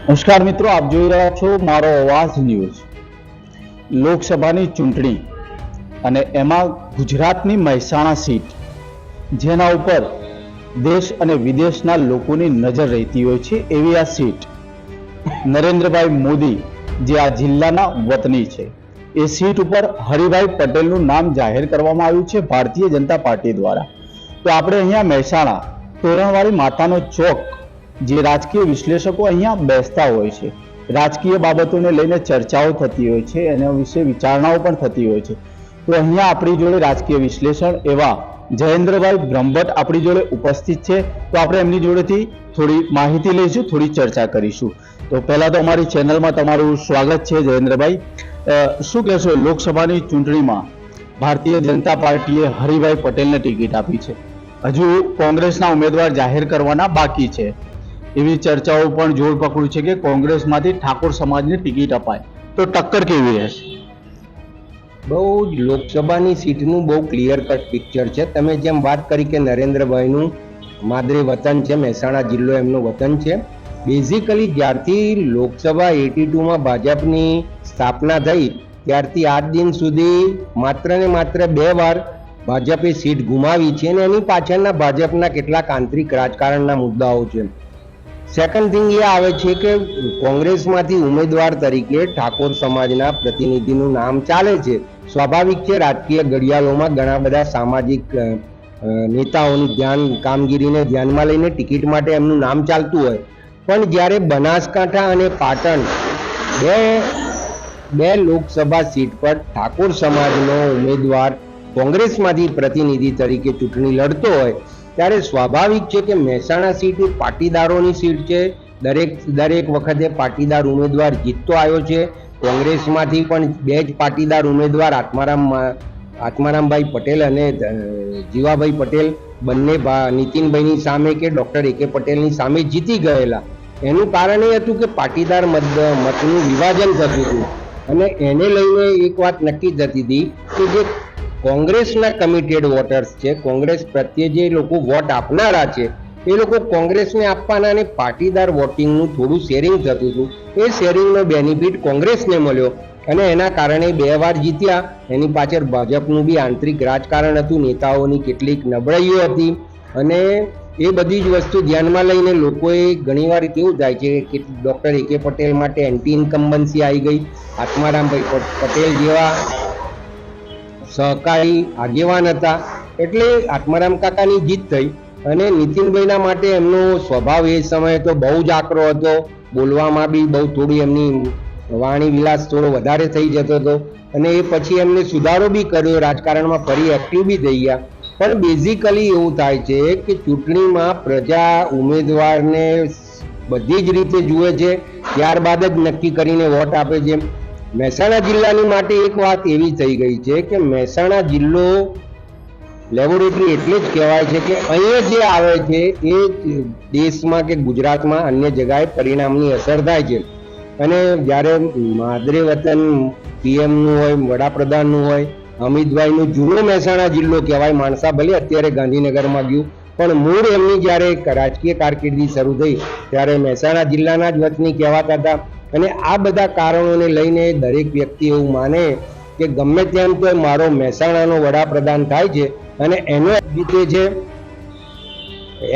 નમસ્કાર મિત્રો, આપ જોઈ રહ્યા છો મારો અવાજ ન્યૂઝ। લોકસભાની ચૂંટણી અને એમાં ગુજરાતની મહેસાણા સીટ, જેના ઉપર દેશ અને વિદેશના લોકોની નજર રહેતી હોય છે, એવી આ સીટ નરેન્દ્રભાઈ મોદી જે આ જિલ્લાના વતની છે, એ સીટ ઉપર હરિભાઈ પટેલનું નામ જાહેર કરવામાં આવ્યું છે ભારતીય જનતા પાર્ટી દ્વારા। તો આપણે અહીંયા મહેસાણા તોરણવાળી માતાનો ચોક, જે રાજકીય વિશ્લેષકો અહીંયા બેસતા હોય છે, રાજકીય બાબતોને લઈને ચર્ચાઓ થતી હોય છે, એના વિશે વિચારણાઓ પણ થતી હોય છે। તો અહીંયા આપણી જોડે રાજકીય વિશ્લેષણ એવા જયેન્દ્રભાઈ બ્રહ્મભટ્ટ આપણી જોડે ઉપસ્થિત છે। તો આપણે એમની જોડેથી થોડી માહિતી લઈશું, થોડી ચર્ચા કરીશું। તો પહેલા તો અમારી ચેનલમાં તમારું સ્વાગત છે જયેન્દ્રભાઈ। શું કહેશો, લોકસભાની ચૂંટણીમાં ભારતીય જનતા પાર્ટીએ હરિભાઈ પટેલને ટિકિટ આપી છે, હજુ કોંગ્રેસના ઉમેદવાર જાહેર કરવાના બાકી છે, એવી ચર્ચાઓ પણ જોર પકડ્યું છે કે કોંગ્રેસમાંથી ઠાકોર સમાજને ટિકિટ અપાય, તો ટક્કર કેવી રહેશે? બહુ લોકસભાની સીટનું બહુ ક્લિયર કટ પિક્ચર છે। તમે જેમ વાત કરી કે નરેન્દ્રભાઈનું માદરે વતન છે, મહેસાણા જિલ્લો એમનું વતન છે। બેઝિકલી જ્યારથી લોકસભા 82માં ભાજપની સ્થાપના થઈ ત્યારથી આજ દિન સુધી માત્ર ને માત્ર 2 વાર ભાજપે સીટ ગુમાવી છે, અને એની પાછળના ભાજપના કેટલાક આંતરિક રાજકારણના મુદ્દાઓ છે। સેકન્ડ થિંગ એ આવે છે કે કોંગ્રેસમાંથી ઉમેદવાર તરીકે ઠાકોર સમાજના પ્રતિનિધિનું નામ ચાલે છે। સ્વાભાવિક છે, રાજકીય ઘડિયાળોમાં ઘણા બધા સામાજિક નેતાઓની કામગીરીને ધ્યાનમાં લઈને ટિકિટ માટે એમનું નામ ચાલતું હોય, પણ જ્યારે બનાસકાંઠા અને પાટણ બે લોકસભા સીટ પર ઠાકોર સમાજનો ઉમેદવાર કોંગ્રેસમાંથી પ્રતિનિધિ તરીકે ચૂંટણી લડતો હોય, ત્યારે સ્વાભાવિક છે કે મહેસાણા સીટ એ પાટીદારોની સીટ છે। દરેક વખતે પાટીદાર ઉમેદવાર જીતતો આવ્યો છે। કોંગ્રેસમાંથી પણ 2 જ પાટીદાર ઉમેદવાર આત્મારામભાઈ પટેલ અને જીવાભાઈ પટેલ બંને નીતિનભાઈની સામે કે ડૉક્ટર એ.કે. પટેલની સામે જીતી ગયેલા। એનું કારણ એ હતું કે પાટીદાર મતનું વિભાજન થતું હતું, અને એને લઈને એક વાત નક્કી થતી હતી કે જે કોંગ્રેસના કમિટેડ વોટર્સ છે, કોંગ્રેસ પ્રત્યે જે લોકો વોટ આપનારા છે, એ લોકો કોંગ્રેસને આપવાના, અને પાટીદાર વોટિંગનું થોડું શેરિંગ થતું હતું। એ શેરિંગનો બેનિફિટ કોંગ્રેસને મળ્યો, અને એના કારણે 2 વાર જીત્યા। એની પાછળ ભાજપનું બી આંતરિક રાજકારણ હતું, નેતાઓની કેટલીક નબળાઈઓ હતી, અને એ બધી જ વસ્તુ ધ્યાનમાં લઈને લોકોએ ઘણીવાર કેવું થાય છે કે ડૉક્ટર એ.કે. પટેલ માટે એન્ટી ઇન્કમ્બન્સી આવી ગઈ। આત્મારામભાઈ પટેલ જેવા સહકારી આગેવાન હતા, એટલે આત્મારામ કાકાની જીત થઈ। અને નીતિનભાઈના માટે એમનો સ્વભાવ એ સમયે તો બહુ જ આકરો હતો, બોલવામાં બી બહુ થોડી એમની વાણી વિલાસ થોડો વધારે થઈ જતો હતો, અને એ પછી એમને સુધારો બી કર્યો, રાજકારણમાં ફરી એક્ટિવ બી થઈ ગયા। પણ બેઝિકલી એવું થાય છે કે ચૂંટણીમાં પ્રજા ઉમેદવારને બધી જ રીતે જુએ છે, ત્યારબાદ જ નક્કી કરીને વોટ આપે છે। મહેસાણા જિલ્લાની માટે એક વાત એવી થઈ ગઈ છે કે મહેસાણા જિલ્લો લેબોરેટરી એટલે જ કહેવાય છે કે અહીંયા જે આવે છે એ દેશમાં કે ગુજરાતમાં અન્ય જગાએ પરિણામની અસર થાય છે। અને જ્યારે માદરે વતન પીએમનું હોય, વડાપ્રધાનનું હોય, અમિતભાઈનું જૂનો મહેસાણા જિલ્લો કહેવાય। માણસા ભલે અત્યારે ગાંધીનગરમાં ગયું, પણ મૂળ એમની જ્યારે રાજકીય કારકિર્દી શરૂ થઈ ત્યારે મહેસાણા જિલ્લાના જ વતની કહેવાતા હતા। અને આ બધા કારણોને લઈને દરેક વ્યક્તિ એવું માને કે ગમે તેમ તો મારો મહેસાણાનો વડાપ્રધાન થાય છે, અને એનો જીતે છે।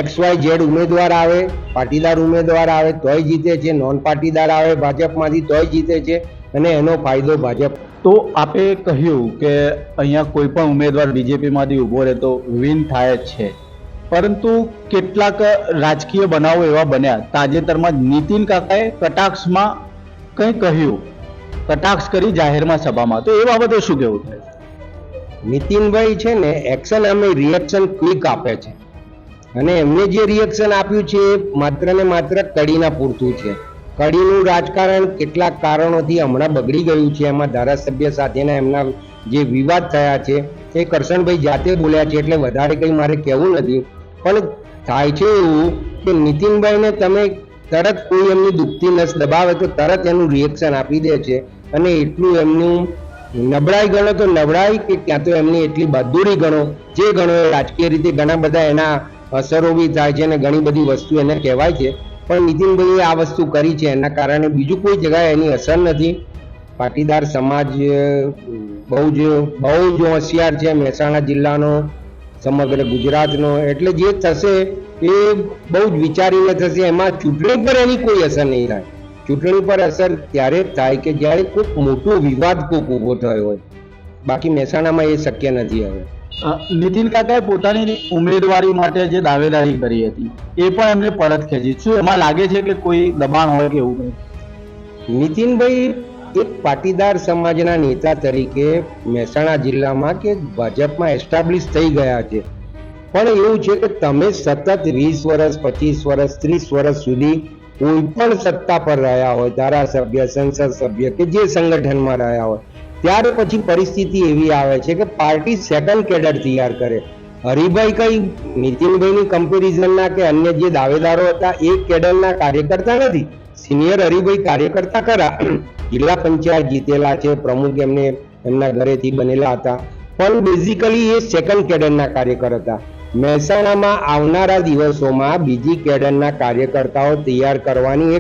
XYZ ઉમેદવાર આવે, પાટીદાર ઉમેદવાર આવે તોય જીતે છે, નોન પાટીદાર આવે ભાજપમાંથી તોય જીતે છે, અને એનો ફાયદો ભાજપ। તો આપે કહ્યું કે અહીંયા કોઈ પણ ઉમેદવાર બીજેપીમાંથી ઊભો રહે તો વિન થાય જ છે, પરંતુ કેટલાક રાજકીય બનાવો એવા બન્યા। તાજેતરમાં નીતિન કાકાએ કટાક્ષમાં કંઈ કહ્યું, કટાક્ષ કરી જાહેરમાં સભામાં, તો એ બાબતે શું કહેવું થાય? નીતિનભાઈ છે ને એક્શન અમે રિએક્શન ક્વિક આપે છે, અને એમને જે રિએક્શન આપ્યું છે એ માત્ર ને માત્ર કડીના પૂરતું છે। કડીનું રાજકારણ કેટલાક કારણોથી હમણાં બગડી ગયું છે, એમાં ધારાસભ્ય સાથેના એમના જે વિવાદ થયા છે એ કરશનભાઈ જાતે બોલ્યા છે, એટલે વધારે કંઈ મારે કહેવું નથી। પણ થાય છે એવું કે નીતિનભાઈને તમે તરત કોઈ એમની દુખતી નસ દબાવે તો તરત એનું રિએક્શન આપી દે છે, અને એટલું એમનું નબળાઈ ગણો તો નબળાઈ, કે ક્યાં તો એમની એટલી બહાદુરી ગણો, જે ગણો રાજકીય રીતે ઘણા બધા એના અસરો બી થાય છે, અને ઘણી બધી વસ્તુ એને કહેવાય છે। પણ નીતિનભાઈએ આ વસ્તુ કરી છે, એના કારણે બીજું કોઈ જગ્યાએ એની અસર નથી. પાટીદાર સમાજ બહુ જ હોશિયાર છે, મહેસાણા જિલ્લાનો, સમગ્ર ગુજરાતનો. એટલે જે થશે એ બહુ જ વિચારીને થશે. એમાં ચૂંટણી પર એની કોઈ અસર નહીં થાય. ચૂંટણી પર અસર ત્યારે જ થાય કે જ્યારે કોઈક મોટો વિવાદ કોઈક ઊભો થયો હોય. બાકી મહેસાણામાં એ શક્ય નથી હવે. નીતિન કાકાએ પોતાની ઉમેદવારી માટે જે દાવેદારી કરી હતી એ પણ એમને પરત ખેંચી. શું એમાં લાગે છે કે કોઈ દબાણ હોય કે એવું કંઈ? નીતિનભાઈ એક પાટીદાર સમાજના નેતા તરીકે મહેસાણા જિલ્લામાં કે ભાજપમાં એસ્ટાબ્લિશ થઈ ગયા છે. પણ એવું છે કે તમે સતત 20 વર્ષ, 25 વર્ષ, 30 વર્ષ સુધી કોઈ પણ સત્તા પર રહ્યા હોય, ધારાસભ્ય, સંસદ સભ્ય કે જે સંગઠનમાં રહ્યા હોય, ત્યાર પછી પરિસ્થિતિ એવી આવે છે કે પાર્ટી સેકન્ડ કેડર તૈયાર કરે. હરિભાઈ કઈ નીતિનભાઈની કમ્પેરિઝનના કે અન્ય જે દાવેદારો હતા એ કેડરના કાર્યકર્તા નથી. સિનિયર હરિભાઈ કાર્યકર્તા ખરા, જિલ્લા પંચાયત જીતેલા છે, પ્રમુખ એમના ઘરેથી બનેલા હતા, પણ બેઝિકલી એ સેકન્ડ કેડરના કાર્યકર હતા. મહેસાણામાં આવનારા દિવસોમાં બીજી કેડરના કાર્યકર્તાઓ તૈયાર કરવાની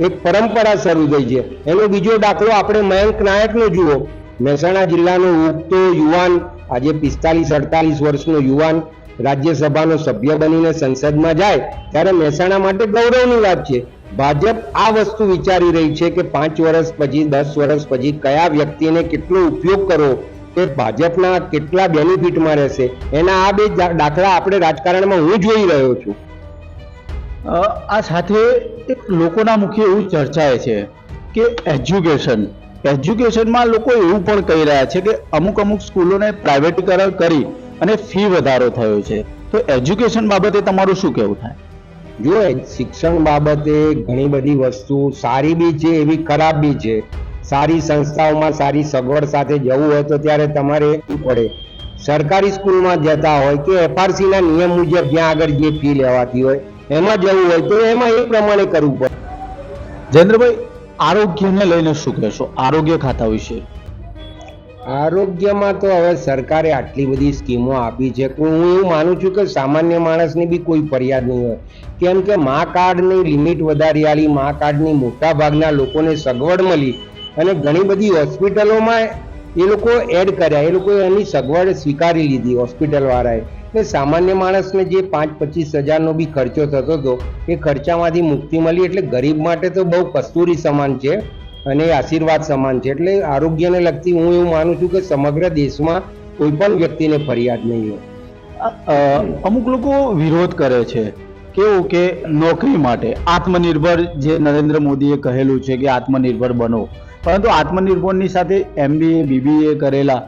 એક પરંપરા શરૂ થઈ છે. એનો બીજો દાખલો આપણે મયંક નાયકનો જુઓ. મહેસાણા જિલ્લાનો ઉગતો યુવાન, આજે 45-48 વર્ષનો યુવાન રાજ્યસભાનો સભ્ય બનીને સંસદમાં જાય ત્યારે મહેસાણા માટે ગૌરવની વાત છે. ભાજપ આ વસ્તુ વિચારી રહી છે કે 5 વર્ષ પછી, 10 વર્ષ પછી કયા વ્યક્તિને કેટલો ઉપયોગ કરવો, એ ભાજપના કેટલા બેનિફિટમાં રહેશે. એના આ બે દાખલા આપણે રાજકારણમાં હું જોઈ રહ્યો છું. આ સાથે એક લોકોના મુખે એવું ચર્ચાય છે કે એજ્યુકેશનમાં લોકો એવું પણ કહી રહ્યા છે કે અમુક સ્કૂલોને પ્રાઇવેટીકરણ કરી અને ફી વધારો થયો છે. તો એજ્યુકેશન બાબતે તમારું શું કહેવું થાય? જો શિક્ષણ બાબતે ઘણી બધી વસ્તુ સારી બી છે, એવી ખરાબ બી છે. સારી સંસ્થાઓમાં સારી સગવડ સાથે જવું હોય તો ત્યારે તમારે પડે. સરકારી સ્કૂલમાં જતા હોય કે FRC ના નિયમ મુજબ જ્યાં આગળ જે ફી લેવાતી હોય એમાં જવું હોય તો એમાં એ પ્રમાણે કરવું પડે. જયેન્દ્રભાઈ, આરોગ્યને લઈને શું કહેશો? આરોગ્ય ખાતા વિશે. આરોગ્યમાં તો હવે સરકારે આટલી બધી સ્કીમો આપી છે કે હું એવું માનું છું કે સામાન્ય માણસની બી કોઈ ફરિયાદ નહીં હોય. કેમ કે મા કાર્ડની લિમિટ વધારી આલી, મા કાર્ડની મોટા ભાગના લોકોને સગવડ મળી અને ઘણી બધી હોસ્પિટલોમાં એ લોકો એડ કર્યા, એ લોકો એની સગવડ સ્વીકારી લીધી હોસ્પિટલવાળાએ. એટલે સામાન્ય માણસને જે 5-25 હજારનો બી ખર્ચો થતો હતો એ ખર્ચામાંથી મુક્તિ મળી. એટલે ગરીબ માટે તો બહુ કસ્તુરી સમાન છે અને આશીર્વાદ સમાન છે. એટલે આરોગ્યને લગતી હું એવું માનું છું કે સમગ્ર દેશમાં કોઈ પણ વ્યક્તિને ફરિયાદ નહીં હોય. અમુક લોકો વિરોધ કરે છે કેવું કે નોકરી માટે આત્મનિર્ભર, જે નરેન્દ્ર મોદીએ કહેલું છે કે આત્મનિર્ભર બનો, પરંતુ આત્મનિર્ભરની સાથે MBA BBA કરેલા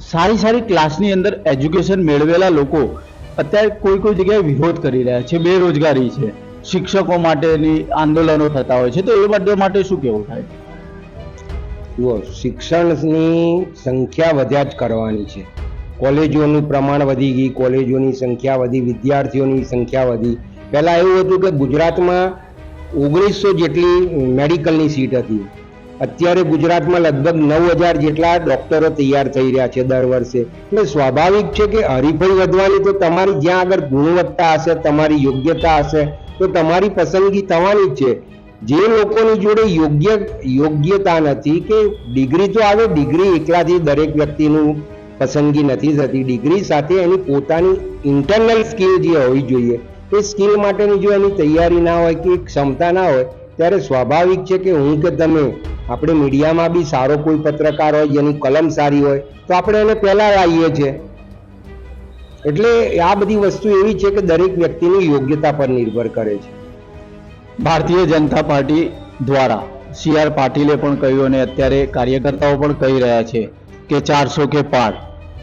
સારી ક્લાસની અંદર એજ્યુકેશન મેળવેલા લોકો અત્યારે કોઈ જગ્યાએ વિરોધ કરી રહ્યા છે. બેરોજગારી છે, શિક્ષકો માટેની આંદોલનો થતા હોય છે. તો એ બધા માટે શું કહેવું થાય? જુઓ, શિક્ષણની સંખ્યા વધ્યા જ કરવાની છે. કોલેજોનું પ્રમાણ વધી ગઈ, કોલેજોની સંખ્યા વધી, વિદ્યાર્થીઓની સંખ્યા વધી. પહેલાં એવું હતું કે ગુજરાતમાં 1900 જેટલી મેડિકલની સીટ હતી. અત્યારે ગુજરાતમાં લગભગ 9000 જેટલા ડૉક્ટરો તૈયાર થઈ રહ્યા છે દર વર્ષે. એટલે સ્વાભાવિક છે કે હરીફાઈ વધવાની. તો તમારી જ્યાં આગળ ગુણવત્તા હશે, તમારી યોગ્યતા હશે તો તમારી પસંદગી થવાની જ છે. જે લોકોની જોડે યોગ્યતા નથી, કે ડિગ્રી તો આવે, ડિગ્રી એકલાથી દરેક વ્યક્તિનું પસંદગી નથી થતી. ડિગ્રી સાથે એની પોતાની ઇન્ટરનલ સ્કિલ જે હોવી જોઈએ, એ સ્કિલ માટેની જો એની તૈયારી ના હોય કે ક્ષમતા ના હોય, ત્યારે સ્વાભાવિક છે કે હું કે તમે, આપણે મીડિયામાં બી સારો કોઈ પત્રકાર હોય જેની કલમ સારી હોય તો આપણે એને પહેલા લાવીએ છીએ. એટલે આ બધી વસ્તુ એવી છે કે દરેક વ્યક્તિની યોગ્યતા પર નિર્ભર કરે છે. ભારતીય જનતા પાર્ટી દ્વારા CR પાટીલે પણ કહ્યું અને અત્યારે કાર્યકર્તાઓ પણ કહી રહ્યા છે કે 400 કે પાર.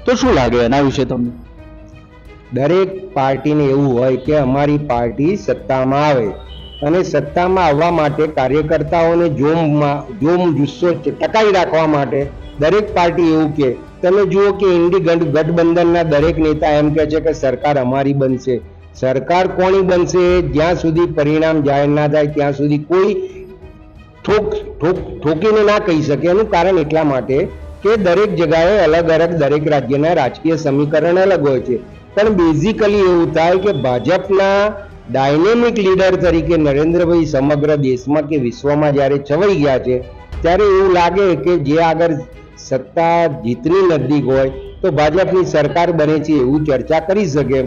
તો શું લાગે એના વિશે તમને? દરેક પાર્ટીને એવું હોય કે અમારી પાર્ટી સત્તામાં આવે અને સત્તામાં આવવા માટે કાર્યકર્તાઓને જોમ જુસ્સો ટકાઈ રાખવા માટે દરેક પાર્ટી એવું કે, તમે જુઓ કે ઇન્ડી ગઠબંધનના દરેક નેતા એમ કહે છે કે સરકાર અમારી બનશે. સરકાર કોની બનશે જ્યાં સુધી પરિણામ જાહેર ના થાય ત્યાં સુધી કોઈ ઠોકીને ના કહી શકે. એનું કારણ એટલા માટે કે દરેક જગ્યાએ અલગ દરેક રાજ્યના રાજકીય સમીકરણ અલગ હોય છે. પણ બેઝિકલી એવું થાય કે ભાજપના ડાયનેમિક લીડર તરીકે નરેન્દ્રભાઈ સમગ્ર દેશમાં કે વિશ્વમાં જ્યારે છવાઈ ગયા છે, ત્યારે એવું લાગે કે જે આગળ સત્તા જીતની નજદીક હોય તો ભાજપની સરકાર બને છે એવું ચર્ચા કરી શકે.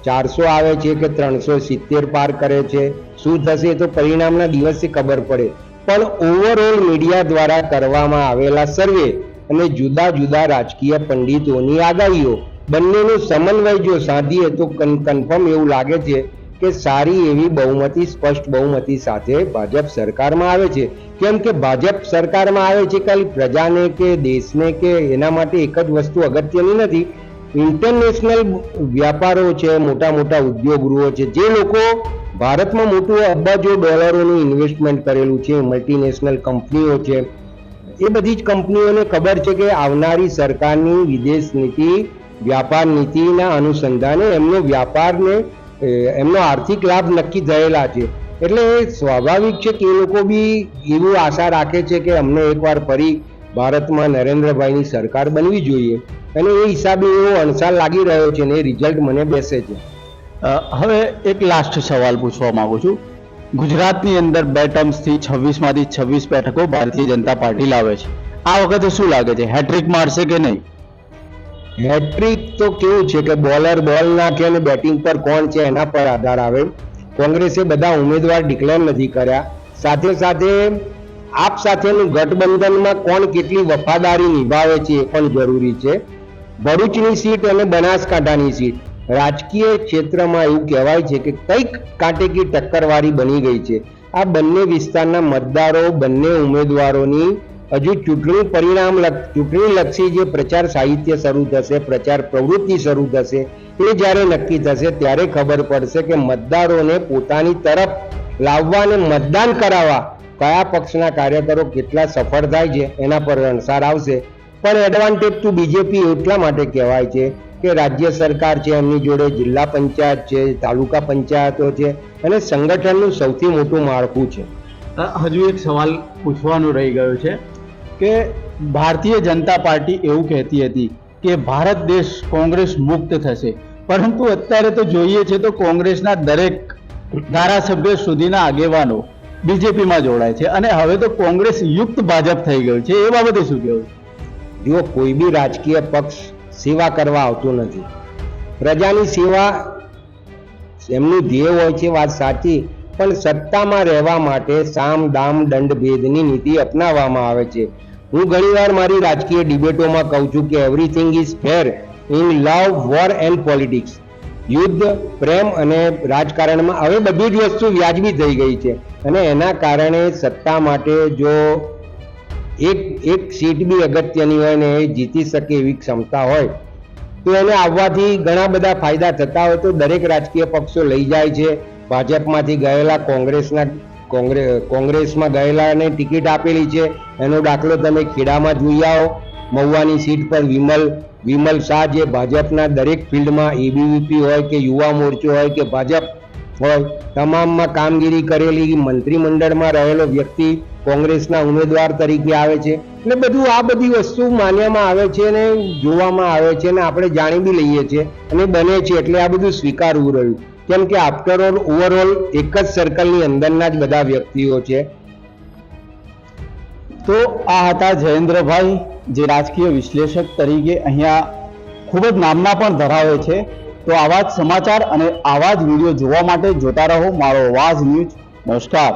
400 આવે છે કે 370 પાર કરે છે, શું થશે તો પરિણામના દિવસે ખબર પડે. પણ ઓવરઓલ મીડિયા દ્વારા કરવામાં આવેલા સર્વે અને જુદા જુદા રાજકીય પંડિતોની આગાહીઓ બંનેનું સમન્વય જો સાધીએ તો કન્ફર્મ એવું લાગે છે કે સારી એવી બહુમતી, સ્પષ્ટ બહુમતી સાથે ભાજપ સરકારમાં આવે છે. કેમ કે ભાજપ સરકારમાં આવે છે ખાલી પ્રજાને કે દેશને કે એના માટે એક જ વસ્તુ અગત્યની નથી. ઇન્ટરનેશનલ વ્યાપારો છે, મોટા મોટા ઉદ્યોગ ગૃહો છે, જે લોકો ભારતમાં મોટું અબજો ડોલરોનું ઇન્વેસ્ટમેન્ટ કરેલું છે, મલ્ટીનેશનલ કંપનીઓ છે, એ બધી જ કંપનીઓને ખબર છે કે આવનારી સરકારની વિદેશ નીતિ, વ્યાપાર નીતિના અનુસંધાને એમનો વ્યાપારને, એમનો આર્થિક લાભ નક્કી થયેલા છે. એટલે સ્વાભાવિક છે કે એ લોકો બી એવું આશા રાખે છે કે અમને એકવાર ફરી ભારતમાં નરેન્દ્રભાઈની સરકાર બનવી જોઈએ, અને એ હિસાબે એવો અણસાર લાગી રહ્યો છે, અને એ રિઝલ્ટ મને બેસે છે. હવે એક લાસ્ટ સવાલ પૂછવા માંગુ છું. ગુજરાતની અંદર 2 ટર્મ્સથી 26 માંથી 26 બેઠકો ભારતીય જનતા પાર્ટી લાવે છે. આ વખતે શું લાગે છે, હેટ્રિક મારશે કે નહીં? હેટ્રિક તો કેવું છે કે બોલર બોલ નાખે અને બેટિંગ પર કોણ છે એના પર આધાર આવે. કોંગ્રેસે બધા ઉમેદવાર ડિક્લેર નથી કર્યા. સાથે સાથે આપ સાથેનું ગઠબંધનમાં કોણ કેટલી વફાદારી નિભાવે છે એ પણ જરૂરી છે. ભરૂચની સીટ અને બનાસકાંઠાની સીટ રાજકીય ક્ષેત્રમાં એવું કહેવાય છે કે કંઈક કાંટેકી ટક્કરવાળી બની ગઈ છે. આ બંને વિસ્તારના મતદારો, બંને ઉમેદવારોની હજુ ચૂંટણી લક્ષી જે પ્રચાર સાહિત્ય શરૂ થશે, પ્રચાર પ્રવૃત્તિ શરૂ થશે, એ જ્યારે નક્કી થશે ત્યારે ખબર પડશે કે મતદારોને પોતાની તરફ લાવવા અને મતદાન કરાવવા કયા પક્ષના કાર્યકરો કેટલા સફળ થાય છે એના પર અણસાર આવશે. પણ એડવાન્ટેજ ટુ બીજેપી એટલા માટે કહેવાય છે કે રાજ્ય સરકાર છે, એમની જોડે જિલ્લા પંચાયત છે, તાલુકા પંચાયતો છે, અને સંગઠનનું સૌથી મોટું માળખું છે. હજુ એક સવાલ પૂછવાનો રહી ગયો છે કે ભારતીય જનતા પાર્ટી એવું કહેતી હતી કે ભારત દેશ કોંગ્રેસ મુક્ત થશે, પરંતુ અત્યારે તો જોઈએ છે તો કોંગ્રેસના દરેક ધારાસભ્ય સુધીના આગેવાનો બીજેપીમાં જોડાય છે, અને હવે તો કોંગ્રેસ યુક્ત ભાજપ થઈ ગયું છે. એ બાબતે શું કહેવું? જો કોઈ બી રાજકીય પક્ષ સેવા કરવા આવતો નથી, પ્રજાની સેવા એમનું ધ્યેય હોય છે, વાત સાચી, પણ સત્તામાં રહેવા માટે સામ દામ દંડ ભેદની નીતિ અપનાવવામાં આવે છે. હું ઘણીવાર મારી રાજકીય ડિબેટોમાં કહું છું કે everything is fair in love, war and politics. યુદ્ધ, પ્રેમ અને રાજકારણમાં હવે બધી જ વસ્તુ વ્યાજબી થઈ ગઈ છે, અને એના કારણે સત્તા માટે જો એક સીટ બી અગત્યની હોય ને એ જીતી શકે એવી ક્ષમતા હોય તો એને આવવાથી ઘણા બધા ફાયદા થતા હોય તો દરેક રાજકીય પક્ષો લઈ જાય છે. ભાજપમાંથી ગયેલા કોંગ્રેસમાં ગયેલાને ટિકિટ આપેલી છે. એનો દાખલો તમે ખેડામાં જોઈ આવો. મહુવાની સીટ પર વિમલ શાહ જે ભાજપના દરેક ફિલ્ડમાં એબીવીપી હોય કે યુવા મોરચો હોય કે ભાજપ હોય તમામમાં કામગીરી કરેલી મંત્રીમંડળમાં રહેલો વ્યક્તિ કોંગ્રેસના ઉમેદવાર તરીકે આવે છે. એટલે બધું આ બધી વસ્તુ માનવામાં આવે છે અને જોવામાં આવે છે અને આપણે જાણી બી લઈએ છીએ અને બને છે, એટલે આ બધું સ્વીકારવું રહ્યું. કેમ કે આફ્ટર ઓલ ઓવરઓલ એક જ સર્કલની અંદરના જ બધા વ્યક્તિઓ છે. તો આ હતા જયેન્દ્રભાઈ, જે રાજકીય વિશ્લેષક તરીકે અહીંયા ખૂબ જ નામના પણ ધરાવે છે. તો આવા જ સમાચાર અને આવા જ વિડીયો જોવા માટે જોતા રહો મારો અવાજ ન્યૂઝ. નમસ્કાર.